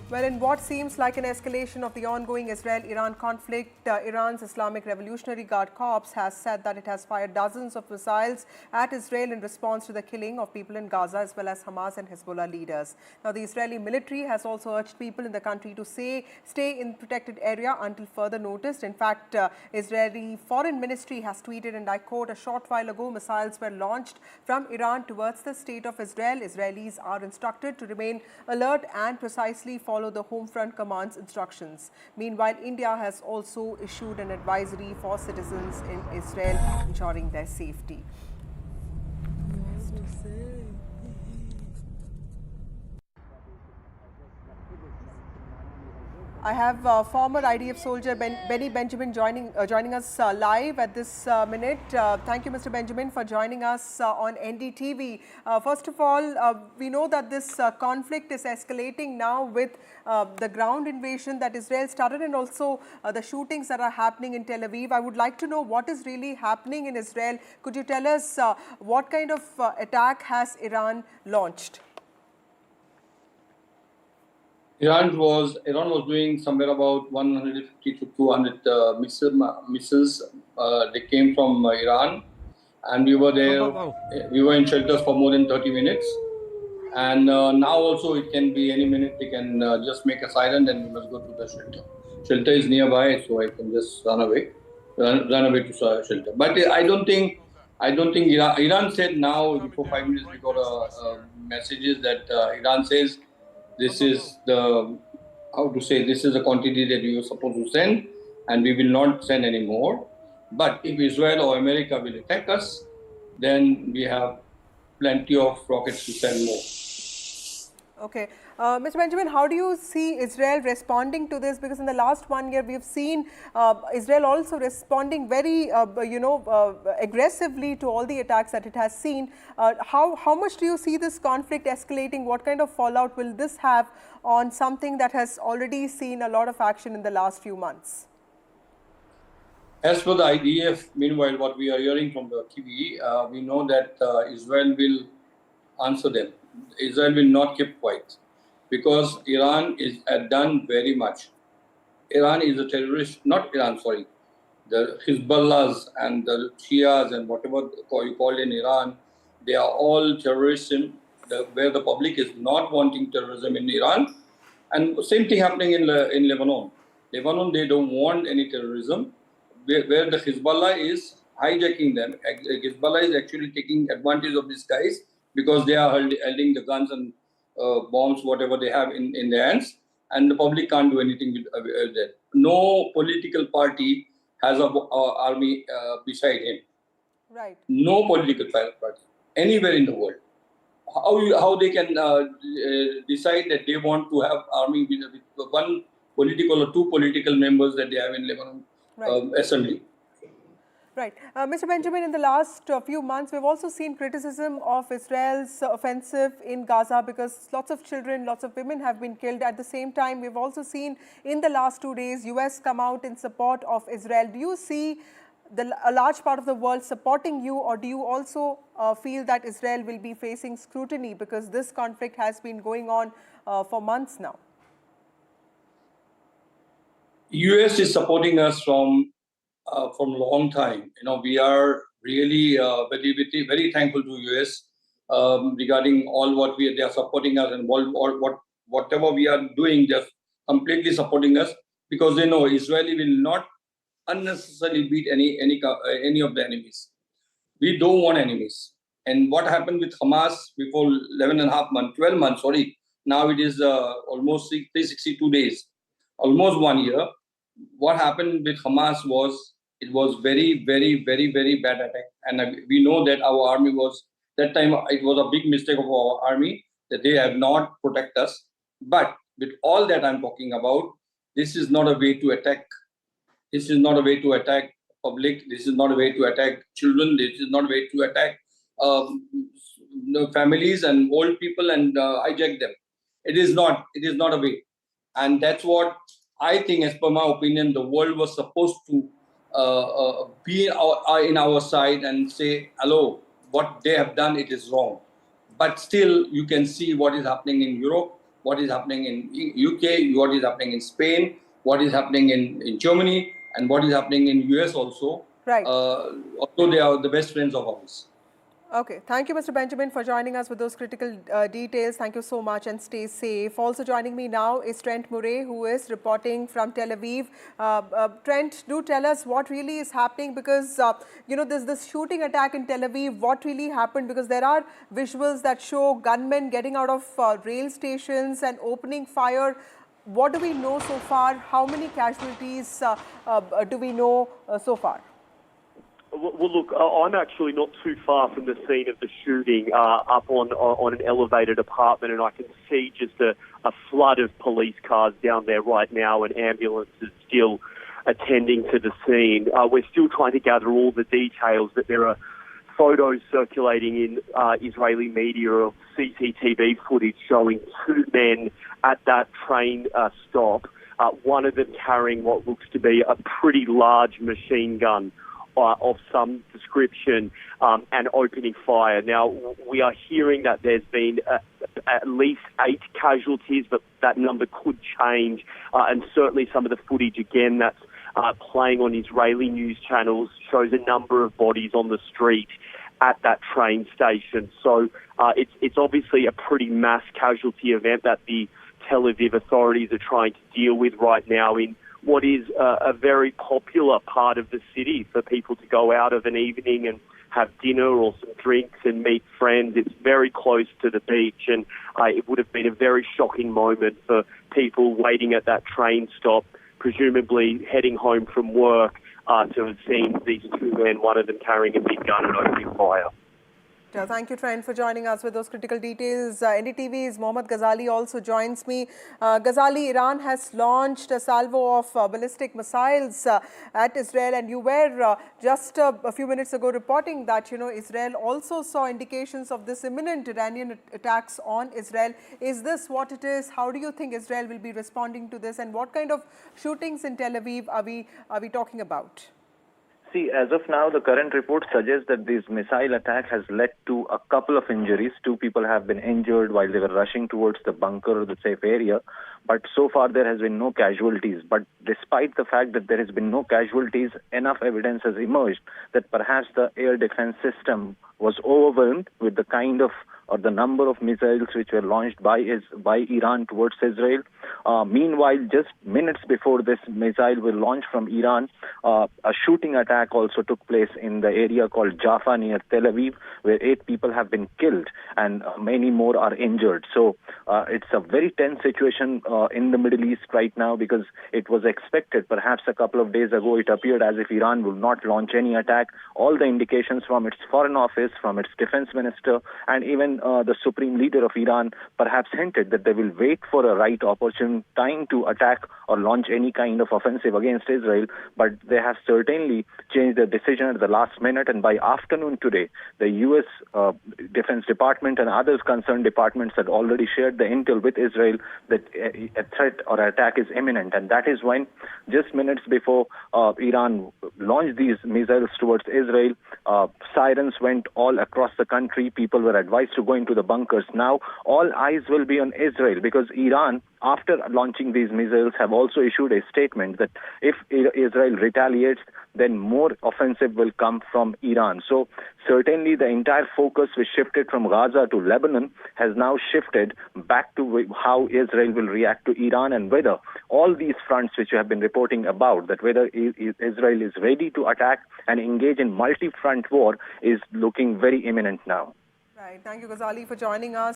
Well, in what seems like an escalation of the ongoing Israel-Iran conflict, Iran's Islamic Revolutionary Guard Corps has said that it has fired dozens of missiles at Israel in response to the killing of people in Gaza as well as Hamas and Hezbollah leaders. Now, the Israeli military has also urged people in the country to stay in protected area until further notice. In fact, Israeli Foreign Ministry has tweeted, and I quote, "A short while ago, missiles were launched from Iran towards the state of Israel. Israelis are instructed to remain alert and precisely follow the Home Front Command's instructions." Meanwhile, India has also issued an advisory for citizens in Israel, ensuring their safety. I have former IDF soldier Benny Benjamin joining us live at this minute. Thank you, Mr. Benjamin, for joining us on NDTV. First of all, we know that this conflict is escalating now with the ground invasion that Israel started and also the shootings that are happening in Tel Aviv. I would like to know what is really happening in Israel. Could you tell us what kind of attack has Iran launched? Iran was doing somewhere about 150 to 200 missiles. They came from Iran, and we were there. We were in shelters for more than 30 minutes. And now also it can be any minute. They can just make a siren, and we must go to the shelter. Shelter is nearby, so I can just run away to shelter. But I don't think Iran said now. Before 5 minutes, we got messages that Iran says, this is the quantity that we were supposed to send, and we will not send any more. But if Israel or America will attack us, then we have plenty of rockets to send more. Okay. Mr. Benjamin, how do you see Israel responding to this? Because in the last 1 year, we've seen Israel also responding very, aggressively to all the attacks that it has seen. How much do you see this conflict escalating? What kind of fallout will this have on something that has already seen a lot of action in the last few months? As for the IDF, meanwhile, what we are hearing from the TV, we know that Israel will answer them. Israel will not keep quiet, because Iran has done very much. Iran is a terrorist, not Iran, sorry. The Hezbollahs and the Shias and whatever you call in Iran, they are all terrorism, where the public is not wanting terrorism in Iran. And same thing happening in Lebanon. Lebanon, they don't want any terrorism, where the Hezbollah is hijacking them. Hezbollah is actually taking advantage of these guys, because they are holding the guns and bombs, whatever they have in their hands, and the public can't do anything with that. No political party has an army beside him. Right. No political party anywhere in the world. How they can decide that they want to have army with one political or two political members that they have in Lebanon assembly. Right. Mr. Benjamin, in the last few months, we've also seen criticism of Israel's offensive in Gaza, because lots of children, lots of women have been killed. At the same time, we've also seen in the last 2 days, US come out in support of Israel. Do you see a large part of the world supporting you, or do you also feel that Israel will be facing scrutiny, because this conflict has been going on for months now? US is supporting us from a long time. We are really very thankful to US regarding all what they are supporting us, and whatever we are doing, just completely supporting us, because they know Israeli will not unnecessarily beat any of the enemies. We don't want enemies. And what happened with Hamas before 12 months, sorry, now it is almost 362 days, almost 1 year. What happened with Hamas was, it was very, very, very, very bad attack. And we know that our army that time it was a big mistake of our army, that they have not protected us. But with all that I'm talking about, this is not a way to attack. This is not a way to attack public. This is not a way to attack children. This is not a way to attack families and old people and hijack them. It is not a way. And that's what I think, as per my opinion, the world was supposed to be in our side and say, hello, what they have done, it is wrong. But still, you can see what is happening in Europe, what is happening in UK, what is happening in Spain, what is happening in Germany, and what is happening in US also. Right. Although they are the best friends of ours. Okay. Thank you, Mr. Benjamin, for joining us with those critical details. Thank you so much and stay safe. Also joining me now is Trent Murray, who is reporting from Tel Aviv. Trent, do tell us what really is happening because, there's this shooting attack in Tel Aviv. What really happened? Because there are visuals that show gunmen getting out of rail stations and opening fire. What do we know so far? How many casualties do we know so far? Well, look, I'm actually not too far from the scene of the shooting, up on an elevated apartment, and I can see just a flood of police cars down there right now, and ambulances still attending to the scene. We're still trying to gather all the details, but there are photos circulating in Israeli media of CCTV footage showing two men at that train stop, one of them carrying what looks to be a pretty large machine gun of some description, and opening fire. Now, we are hearing that there's been at least 8 casualties, but that number could change, and certainly some of the footage, again, that's playing on Israeli news channels shows a number of bodies on the street at that train station. So it's obviously a pretty mass casualty event that the Tel Aviv authorities are trying to deal with right now in what is a very popular part of the city for people to go out of an evening and have dinner or some drinks and meet friends. It's very close to the beach, and it would have been a very shocking moment for people waiting at that train stop, presumably heading home from work, to have seen these two men, one of them carrying a big gun and opening fire. Thank you, Trent, for joining us with those critical details. NDTV's Mohammad Ghazali also joins me. Ghazali, Iran has launched a salvo of ballistic missiles at Israel, and you were just a few minutes ago reporting that, Israel also saw indications of this imminent Iranian attacks on Israel. Is this what it is? How do you think Israel will be responding to this, and what kind of shootings in Tel Aviv are we talking about? See, as of now, the current report suggests that this missile attack has led to a couple of injuries. 2 people have been injured while they were rushing towards the bunker or the safe area. But so far, there has been no casualties. But despite the fact that there has been no casualties, enough evidence has emerged that perhaps the air defense system was overwhelmed with the kind of or the number of missiles which were launched by Iran towards Israel. Meanwhile, just minutes before this missile was launched from Iran, a shooting attack also took place in the area called Jaffa near Tel Aviv, where 8 people have been killed and many more are injured. So it's a very tense situation in the Middle East right now, because it was expected, perhaps a couple of days ago, it appeared as if Iran will not launch any attack. All the indications from its foreign office, from its defense minister, and even the supreme leader of Iran perhaps hinted that they will wait for a right opportune time to attack or launch any kind of offensive against Israel. But they have certainly changed their decision at the last minute. And by afternoon today, the U.S. Defense Department and others concerned departments had already shared the intel with Israel that a threat or attack is imminent. And that is when, just minutes before Iran launched these missiles towards Israel, sirens went all across the country. People were advised to go into the bunkers. Now, all eyes will be on Israel, because Iran, after launching these missiles, have also issued a statement that if Israel retaliates, then more offensive will come from Iran. So certainly the entire focus, which shifted from Gaza to Lebanon, has now shifted back to how Israel will react to Iran, and whether all these fronts which you have been reporting about, that whether Israel is ready to attack and engage in multi-front war, is looking very imminent now. Right. Thank you, Ghazali, for joining us.